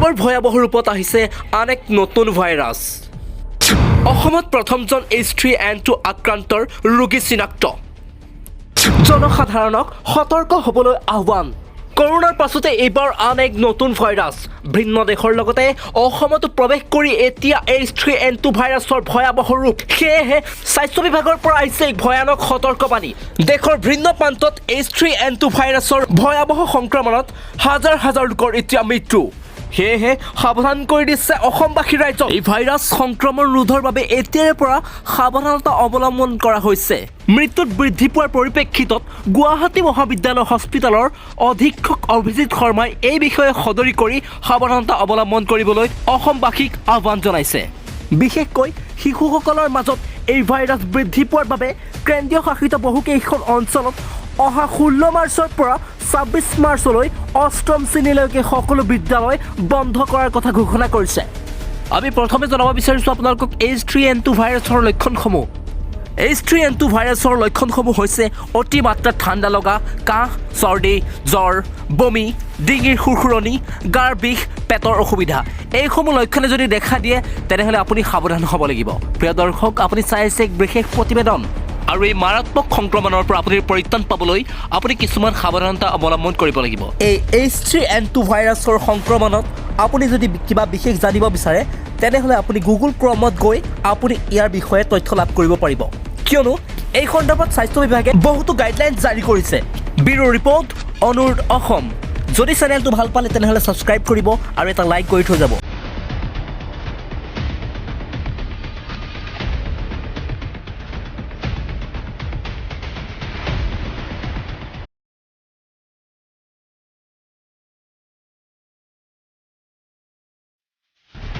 এইবাৰ ভয়াবহ ৰূপত আহিছে আন এক নতুন ভাইৰাছ অসমত প্ৰথমজন H3n2 আক্ৰান্তৰ ৰোগী চিনাক্ত জনসাধাৰণক সতৰ্ক হ'বলৈ আহ্বান কৰোনাৰ পাছতে এইবাৰ আন এক নতুন ভাইৰাছ ভিন্ন দেশৰ লগতে অসমতো প্ৰৱেশ কৰি এতিয়া H3n2 ভাইৰাছৰ ভয়াবহ ৰূপ সেয়েহে স্বাস্থ্য বিভাগৰ পৰা আহিছে এক ভয়ানক সতৰ্কবাণী দেশৰ ভিন্ন প্ৰান্তত H3n2 ভাইৰাছৰ ভয়াবহ সংক্ৰমণত হাজাৰ হাজাৰ লোকৰ এতিয়া মৃত্যু সেয়েহে সাৱধান কৰি দিছে অসমবাসী ৰাইজক এই ভাইৰাছ সংক্ৰমণ ৰোধৰ বাবে এতিয়াৰে পৰা সাৱধানতা অৱলম্বন কৰা হৈছে মৃত্যুত বৃদ্ধি পোৱাৰ পৰিপ্ৰেক্ষিতত গুৱাহাটী মহাবিদ্যালয় হস্পিটেলৰ অধীক্ষক অভিজিত শৰ্মাই এই বিষয়ে সদৰি কৰি সাৱধানতা অৱলম্বন কৰিবলৈ অসমবাসীক আহ্বান জনাইছে বিশেষকৈ শিশুসকলৰ মাজত এই ভাইৰাছ বৃদ্ধি পোৱাৰ বাবে কেন্দ্ৰীয় শাসিত বহুকেইখন অঞ্চলত অহা 16 মাৰ্চৰ পৰা 26 মাৰ্চলৈ অষ্টম শ্ৰেণীলৈকে সকলো বিদ্যালয় বন্ধ কৰাৰ কথা ঘোষণা কৰিছে আমি প্ৰথমে জনাব বিচাৰিছোঁ আপোনালোকক H3n2 ভাইৰাছৰ লক্ষণসমূহ H3n2 ভাইৰাছৰ লক্ষণসমূহ হৈছে অতিমাত্ৰা ঠাণ্ডা লগা কাহ চৰ্দি জ্বৰ বমি ডিঙিৰ সুৰসুৰণি গাৰ বিষ পেটৰ অসুবিধা এইসমূহ লক্ষণে যদি দেখা দিয়ে তেনেহ'লে আপুনি সাৱধান হ'ব লাগিব প্ৰিয় দৰ্শক আপুনি চাই আছে এক বিশেষ প্ৰতিবেদন আৰু এই মাৰাত্মক সংক্ৰমণৰ পৰা আপুনি পৰিত্ৰাণ পাবলৈ আপুনি কিছুমান সাৱধানতা অৱলম্বন কৰিব লাগিব এই H3n2 ভাইৰাছৰ সংক্ৰমণত আপুনি যদি কিবা বিশেষ জানিব বিচাৰে তেনেহ'লে আপুনি গুগল ক্ৰমত গৈ আপুনি ইয়াৰ বিষয়ে তথ্য লাভ কৰিব পাৰিব কিয়নো এই সন্দৰ্ভত স্বাস্থ্য বিভাগে বহুতো গাইডলাইন জাৰি কৰিছে ব্যুৰ ৰিপৰ্ট অনুৰোধ অসম যদি চেনেলটো ভাল পালে তেনেহ'লে ছাবস্ক্ৰাইব কৰিব আৰু এটা লাইক কৰি থৈ যাব